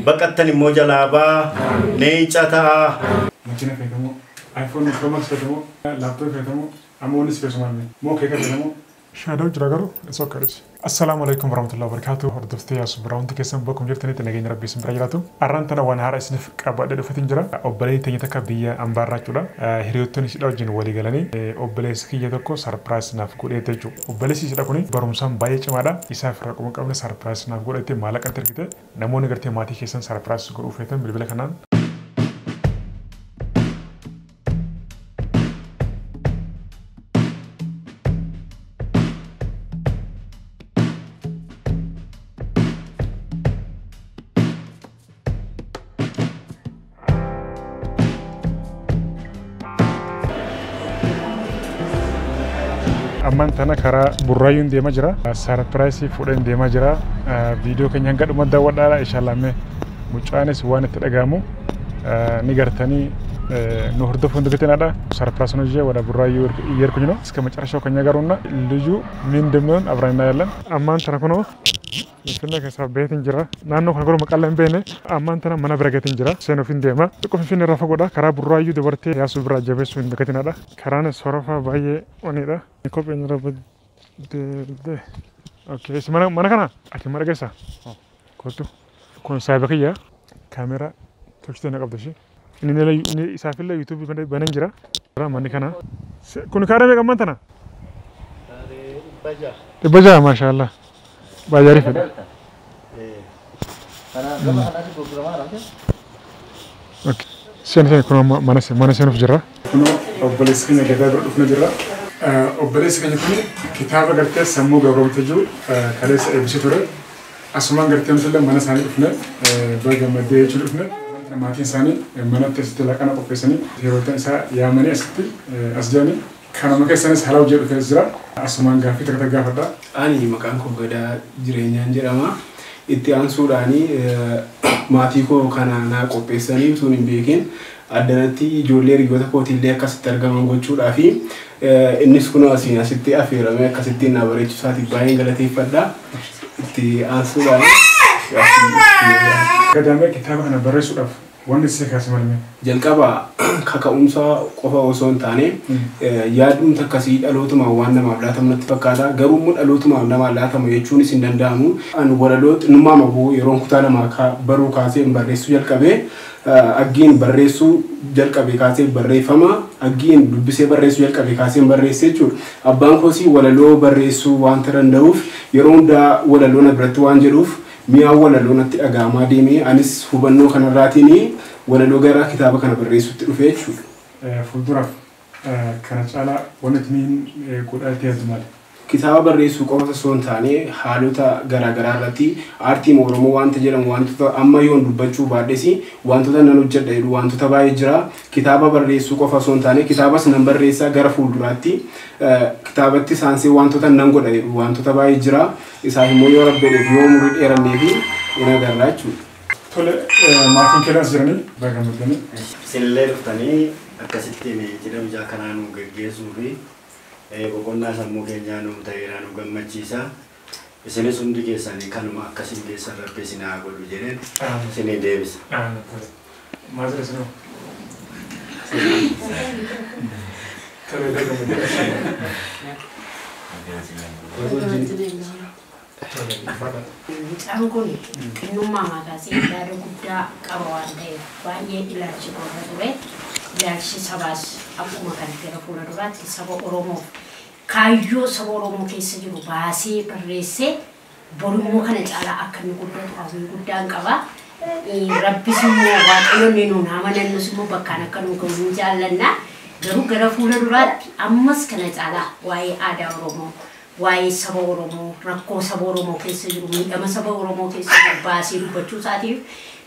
baqattani immoo jalaabaa neencataa Machina fayyadamu iPhone Pro Max fayyadamu laptop fayyadamu amoonis fayyadamu moo keeka fayyadamu shadow jira garuu isoo kadhis. Assalamu alaikum warahmatullahi wabarakatuh. Hordoftoota yaasuu biraawunti keessan bakkum jirtanitti nageenya rabbii isin bira jiraatu. Arraan tana waan haaraa isiniif qabadhee dhufeetiin jira. Obboleeyyi teenya takka biyya ambaarraa jechuudha. Hiriyootonni ishidha wajjin walii galanii obboleessi kiyya tokko sarpiraayis naaf godheete jechuudha. Obboleessi ishidha kuni barumsaan baay'ee cimaadha. Isaaf irraa qoma qabne sarpiraayis naaf godheete maallaqa ergite namoonni gartee maatii keessan sarpiraayis godhuu feetan bilbila kanaan Amman tana karaa burraayuun deema jira. Sarpiraayisii fuudheen deema jira. Viidiyoo keenya hanga dhuma daawwadhaa inshallah mucaanis waan itti dhagahamu ni gartanii nu hordofuun dubbitanaadha. Sarpiraayis ነው ወደ ቡራዩ እየሄድኩኝ ነው። እስከ መጨረሻው ከኛ ጋር ሆና ልጁ ምን እንደሚሆን አብረን እናያለን። አማን ተና ኮኖ ለከነ ከሳቤት እንጀራ ናኖ ከገሩ መቀለም በኔ አማን ተና መና ብረገት እንጀራ ሰኖፊን ደማ ጥቁፍ ፊን ረፈ ጎዳ ከራ ቡራዩ ደበርቴ ያሱ ብራ ጀበሱ እንደከተናዳ ከራነ ሶረፋ ባየ ኦኔዳ ኮፔን ረበ de okay mana kana ati mara gesa kotu kon saibakaya kamera tochte na qabdashi ini isafilla youtube banan jira mani kana kun kaara me gamantana baja mashallah baja rifet okay sen kun mana sen jira kun obboleessi ne gada dufna jira obboleessi kan kun kitaaba gartee sammuu gabromte jiru kaleessa eebisi ture asumaan gartee musalla mana isaanii dhufne bagamadee jechuudha dhufne maatiin isaanii manatti asitti laqana qopheessanii yeroo isaa yaamanii asitti as jedhanii kanuma keessanis halaa hojii dhufee jira asumaan gaaffii takka gaafadha. Ani maqaan koo Gadaa Jireenyaan jedhama. Itti aansuudhaanii maatii koo kana naa qopheessanii utuu hin beekin addanatti ijoollee hiriyoota kootiillee akkasitti argaman gochuudhaa fi innis kun asitti affeeramee akkasitti na bareechisaatiif baay'ee galateeffadha. Itti aansuudhaan Gadaamee kitaaba kana barreessuudhaaf wanni si kaasimalme jalqaba kaka'umsa qofa osoo hin taane yaadumta akkasii dhalootuma waan namaaf laatamu natti fakkaata. Garuu immoo dhalootuma namaaf laatamu jechuunis hin danda'amu. Ani walaloo xinnummaa mabuu yeroon kutaa namaa baruu kaasee barreessuu jalqabee aggiin barreessuu jalqabee kaasee barreeffama aggiin dubbisee barreessuu jalqabee kaasee barreessee jechuudha. Abbaan koosii walaloo barreessuu waan danda'uuf yeroo hundaa walaloo na biratti waan jedhuuf mi'a walaloo natti dhaga'amaa deemee anis hubannoo kanarraatiin walaloo gara kitaaba kana barreessuutti dhufee jechuudha. Fuulduraaf kana caalaa wanti niin godhatee adeemal. Kitaaba barreessuu qofa osoo hin taane haalota garaagaraa irratti aartii Oromoo wanta jedhamu wantoota amma yoon dubbachuu baadhes wantoota nan hojjedha jedhu wantoota baay'ee jira. Kitaaba barreessuu qofa osoo hin taane kitaabas nan barreessaa gara fuulduraatti kitaabatti saansee wantoota nan godha jedhu wantoota baay'ee jira. Isaaf immoo yoo rabbeedheef yoo umurii dheerannee fi ina garraa jechuudha. Tole maatiin keelaas jiranii baagamadanii. Isinillee dhuftanii akkasitti jedhamu ijaa kanaa nu geggeessuu fi boqonnaa sammuu keenyaa nu ta'eera nu gammachiisa. Isinis hundi keessanii kanuma akkasiin keessan rabbi isin haa godhu jedheen isinii deebisa. Maal jedhasinu? Mucaan kun xinnummaa maqaasii yaada guddaa qaba waan ta'eef baay'ee ilaalchi qorra ture. Ilaalchi sabaas akkuma kan gara fuula duraatti saba Oromoo kaayyoo saba Oromoo keessa jiru baasee barreessee borummoo kana caalaa akka inni guddatu hawwii guddaan qaba. Rabbis immoo waaqayyoon nuun amanannus immoo bakkaan akka nu gahu jaallanna. Garuu gara fuula duraatti ammas kana caalaa waa'ee aadaa Oromoo waa'ee saba Oromoo rakkoo saba Oromoo keessa jiru miidhama saba Oromoo keessa jiru baasee dubbachuu isaatiif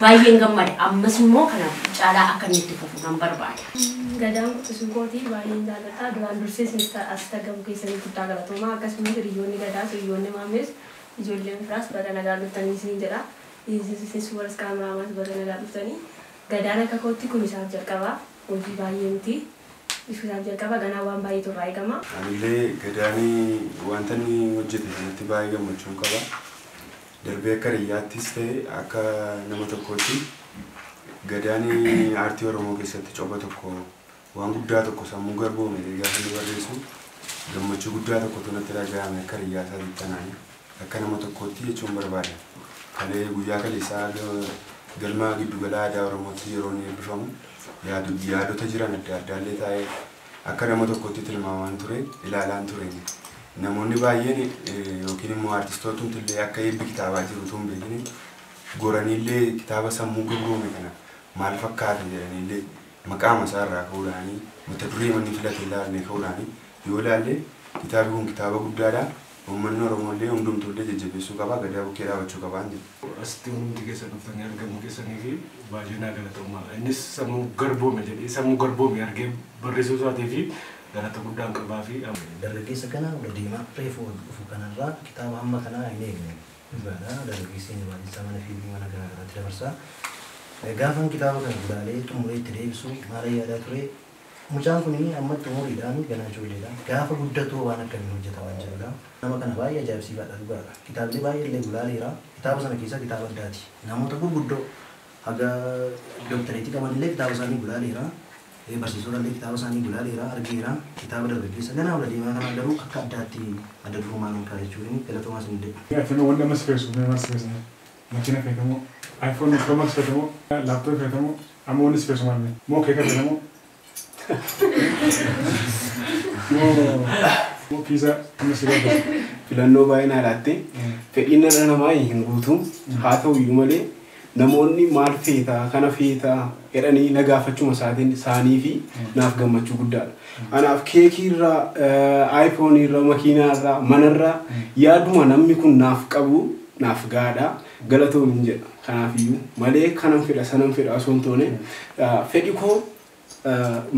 baay'een gammada. Ammas immoo kana caalaa akka inni itti fufu nan barbaada. Gadaan kutusun kooti baay'een jaalladha. Duraan dursee as tagamu keessatti guddaa galatoomaa akkasumas hiriyoonni gadaas hiriyoonni maamees ijoolleen firaas baga nagaa dhuftanii isin jedha. Isis waras kaameraamaas baga nagaa dhuftanii gadaan akka kootti kun isaaf jalqabaa hojii baay'ee miti. Isaaf jalqaba ganaa waan baay'ee turraa eegama. Anillee gadaanii wanta inni hojjete kanatti baay'ee gammachuu qaba. darbee akka riyyaattis ta'e akka nama tokkootti gadaanii aartii Oromoo keessatti copha tokko waan guddaa tokko sammuu garboome gaafa inni barreessu gammachuu guddaa tokkotu natti dhaga'ame akka riyyaasaatti tanaanii akka nama tokkootti jechuun barbaada. Kalee guyyaa kaleessaa galma giddugala aadaa Oromootti yeroo inni eebbifamu yaadota jiran adda addaallee taa'ee akka nama tokkotti tilmaamaan ture ilaalaan ture. Namoonni baay'een yookiin immoo aartistootni illee akka eebbi kitaabaa jiru tun beekni goranillee kitaaba sammuu garboome kana maal fakkaata jedhanillee maqaa masaarraa ka'uudhaanii mata duree manni filate ilaalle ka'uudhaanii yoo ilaalle kitaabni kun kitaaba guddaadha. Uummanni Oromooillee hundumtuullee jajjabeessuu qaba gadaa bukkee dhaabachuu qaba jedhu. Asitti hundi keessan dhuftanii argamu keessanii fi baay'ee naa galatoomaa. Innis sammuu garboome jedhee sammuu garboome argee barreessuu isaatii fi galata guddaan qabaa fi dargaggeessa kana wal deemaa reefuu dhufu kanarraa kitaaba hamma kanaa hin eegne. Dhugaadha dargaggeessi inni baadiyyaa mana fiilmii mana garaagaraatti dabarsaa. Gaafan kitaaba kana gudaalee xumuree itti deebisu maal yaadaa ture. Mucaan kun amma xumuriidhaan ganaa ijoolleedha. Gaafa guddatoo waan akkamiin hojjeta waan jedhudha. Nama kana baay'ee ajaa'ibsiifaadha dhugaadha. Kitaabni baay'ee illee gulaaleera. Kitaaba sana keessa kitaaba addaati. Namoota gurguddoo haga dooktareetii qaban illee kitaaba isaanii gulaaleera. Barsiisota illee kitaaba isaanii gulaaleera argeera. Kitaaba dargaggeessa ganaa wal deemaa kana garuu akka addaatti adda durummaan olkaa jechuun galatoomaa sin illee. Yaafima wanda mas feesu mas feesu makiina feetamoo iPhone Pro Max feetamoo laptop feetamoo amma wanni feesu maal moo keeka feetamoo moo pizza amma siree filannoo baay'inaa laatte fedhiin dhala namaa hin guutu haa ta'u iyyuu malee namoonni maal feetaa kana feetaa jedhanii na gaafachuma isaanii fi naaf gammachuu guddaadha. Anaaf keekii irraa iPhone irraa makiinaa irraa mana irraa yaaduma namni kun naaf qabu naaf gaadha galatoomin jedha. Kanaaf iyyuu malee kanan fedha sanan fedha osoo hin taane fedhi koo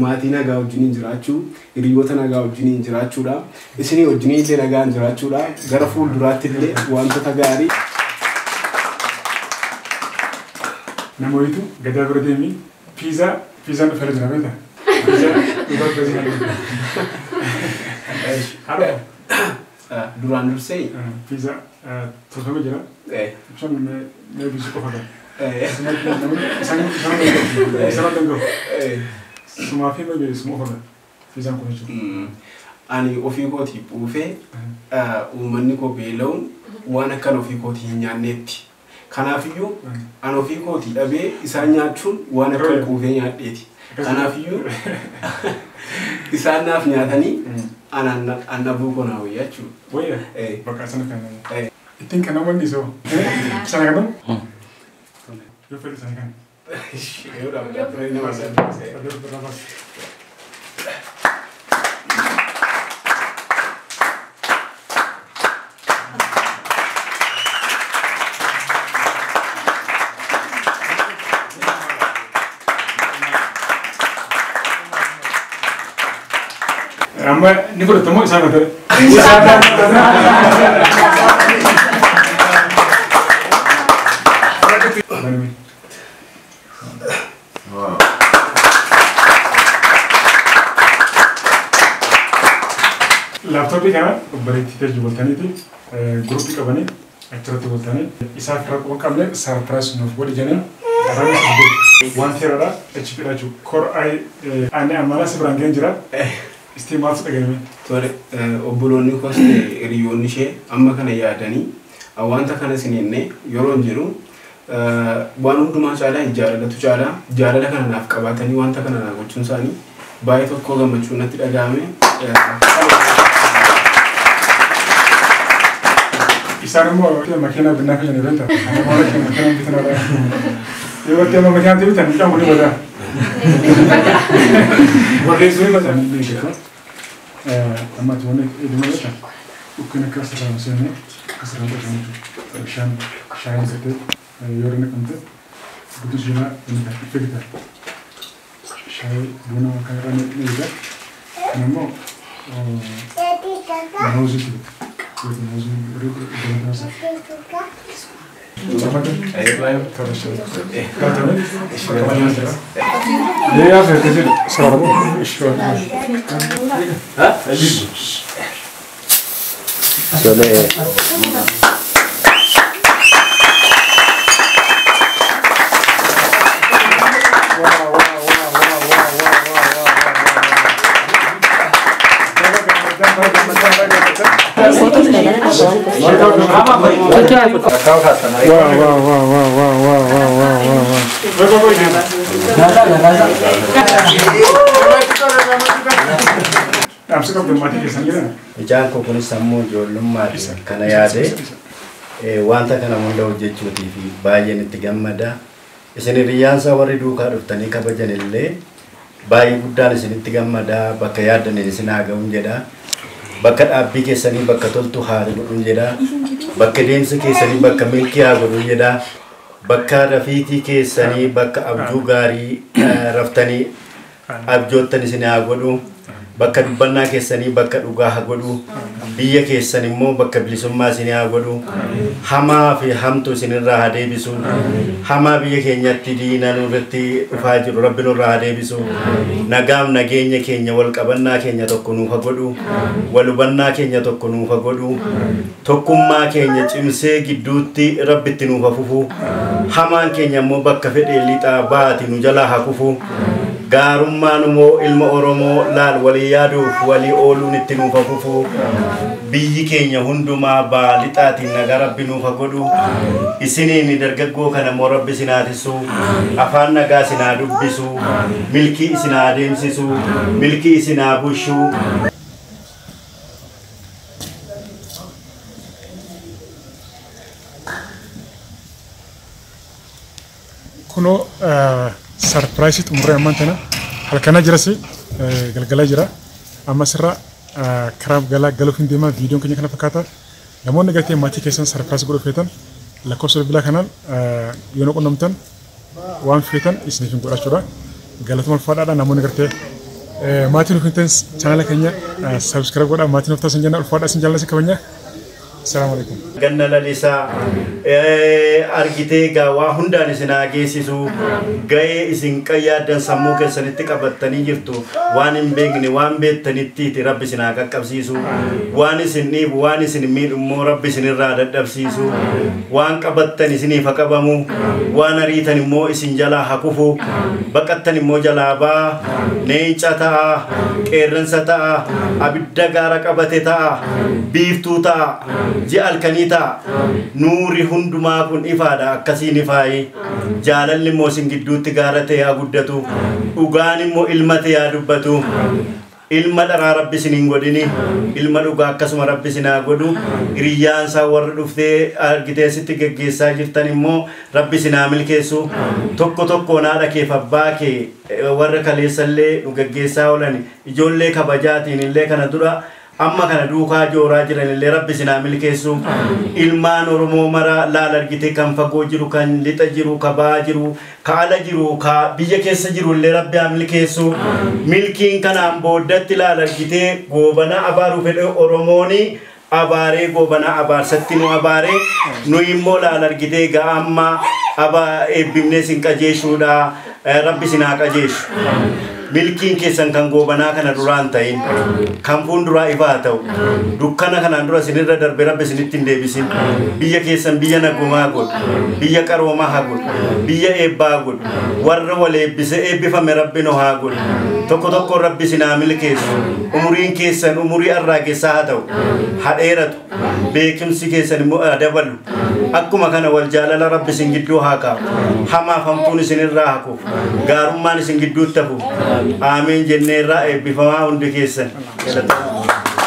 maatii nagaa wajjiniin jiraachuu hiriyoota nagaa wajjiniin jiraachuudha isinii wajjiniin illee nagaan jiraachuudha gara fuulduraatti illee wantoota gaarii namoota gadaa bira deemii piizaan dhufee jira beektaa piizaa dhufee jira duraan dursee piizaa tolfamee jira ibsan mee bisu qofa qaba isaan danda'u suma fi mee suma qofa piizaan kun jechuudha. Ani ofii kootii buufee uummanni koo beela'uun waan akkan ofii kootii hin nyaanneetti. Kanaafiyyuu an ofii kootii dhabee isaan nyaachuun waan akka quufee nyaadheeti. Kanaafiyyuu isaan naaf nyaatanii an dhabuu koo naa wayyaa jechuudha. Wayyaa bakka sana kan ittiin kan namoonni isoo sana kan namu yoo fedhe sana kan. Yoo dhabdee turee nama saddeet. Amma ni fudhatamoo isaan haa ta'e. Laaptooppii kana bareettitee jibboottaniiti guruppii qabanii achirratti gootanii isaaf irra qaban qabne sarpiraayis nuuf godhi jenneen arraba saddeet waan teeraadha HP dha jechuudha. Kor ani ammaana si biraan ga'een jira. Istimaatu dhagahame. Tole obboloonni koos hiriyoonni ishee amma kana yaadanii wanta kana sinenne yeroo jiru waan hundumaa caalaa jaalalatu caalaa jaalala kana naaf qabaatanii wanta kana naa gochuun isaanii baay'ee tokko gammachuu natti dhagahame. Isaan immoo makiinaa binnaa fi jenne beektaa. Ani makiinaa bitanadha. Yeroo itti amma makiinaa bitan mucaan kun ni badaa. Barreessuu ni badaa. Amma tuwwanni iduma beektaa. Dhukkeen akka asirraa seenne asirraa godhamu bishaan shaayiin settee yoo naqamte guddus jiraa inni ife gita. Shaayii buna kan irraa ni gita. Kun immoo namoozii gita. Suele Ijaan koo kunis sammuu ijoollummaati kana yaade wanta kana hunda hojjechuutii fi baay'een itti gammada. Isin hiriyaansa warri duukaa dhuftanii kabajan illee baay'ee guddaan isinitti gammada. Bakka yaadaniin isin haa ga'uun jedha. Bakka dhaabbii keessanii bakka toltu haa godhuun jedha. Bakka deemsa keessanii bakka milkii haa godhuun jedha. Bakka rafiitii keessanii bakka abjuu gaarii raftanii abjoottan isin haa godhu. Bakka dubbannaa keessanii bakka dhugaa haa godhu. Biyya keessan immoo bakka bilisummaa isin haa godhu. Hamaa fi hamtuu isinirraa haa deebisu. Hamaa biyya keenyatti diina nurratti dhufaa jiru Rabbi nurraa haa deebisu. Nagaaf nageenya keenya wal qabannaa keenya tokko nuuf haa godhu. Wal hubannaa keenya tokko nuuf haa godhu. Tokkummaa keenya cimsee gidduutti Rabbitti nuuf haa fufu. Hamaan keenya immoo bakka fedhee lixaa baati nu jalaa haa kufu. Gaarummaan immoo ilma Oromoo laal walii yaaduuf walii ooluun itti nuuf haa fufu. Biyyi keenya hundumaa baalixaatiin nagaa Rabbi nuuf haa godhu. Isiniin dargaggoo kana immoo Rabbi isin haa tiisu. Afaan nagaa isin haa dubbisu. Milkii isin haa deemsisu. Milkii isin haa bushu. Kuno surprise umuree ammaan tana halkana jirasi galgala jira amma sirra karaaf galaa galuuf hin deemaa viidiyoon keenya kana fakkaata namoonni gartee maatii keessan surprise godhuu feetan lakkoofsa bilbilaa kanaan yoo qunnamtan waan feetan isiniif hin godhachuudha galatuma ulfaadhaadha namoonni gartee maatiin nuuf hin ta'in chaanala keenya subscribe godhaa maatiin nuuf taasisan jenna ulfaadhaa isin jaalladha isin kabajna. Assalamu alaikum. Ganna lalisa argitee gaawaa hundaan isin haa geessisu. Ga'ee isin qayyaadan sammuu keessanitti qabattanii jirtu. Waan hin beekne waan beektanitti Rabbi isin haa qaqqabsiisu. Waan isin dhiibu waan isin miidhu immoo Rabbi isinirraa dadhabsiisu. Waan qabattan isiniif haa qabamu. Waan ariitan immoo isin jalaa haa kufu. Baqattan immoo jalaa baa. Neenca ta'a. Qeerransa ta'a. Abidda gaara qabate ta'a. Biiftuu ta'a. Ji'al kanita nuuri hundumaa kun ifaadha akkasiin ifaayi jaalalli immoo isin gidduutti gaarate yaa guddatu dhugaan immoo ilmate yaa dubbatu ilma dharaa Rabbi isin hin godhini ilma dhugaa akkasuma Rabbi isin haa godhu hiriyaansaa warra dhuftee argitee sitti geggeessaa jirtan immoo Rabbi isin haa milkeessu tokko tokkoon haadha keef abbaa kee warra kaleessallee nu geggeessaa oolan ijoollee kabajaatiin illee kana dura amma kana duukaa jooraa jiran illee Rabbi isin haa milkeessu ilmaan Oromoo mara laal argite kan fagoo jiru kan lixa jiru ka baa jiru ka ala jiru ka biyya keessa jiru illee Rabbi haa milkeessu milkiin kanaan booddatti laal argite goobana abaaru fedhe Oromooni abaaree goobana abaarsatti nu abaaree nu immoo laal argite gaa amma eebbifnee sin qajeeshuudha Rabbi isin haa qajeeshu. Milkiin keessan kan goobanaa kana duraan ta'in kan fuulduraa ifaa ta'u dukkana kanaan dura isinirra darbe Rabbi isinitti hin deebisin biyya keessan biyya nagumaa godhu biyya qaroomaa haa godhu biyya eebbaa godhu warra wal eebbise eebbifame Rabbi nu haa godhu tokko tokko Rabbi isin haa milkeessu umuriin keessan umurii arraagessaa haa ta'u haa dheeratu beekumsi keessan immoo dabalu akkuma kana wal jaalala Rabbi isin gidduu haa kaa'u hamaaf hamtuun isinirraa haa kufu gaarummaan isin gidduutti hafu Amin jennee irraa eebbifamaa hundi keessan.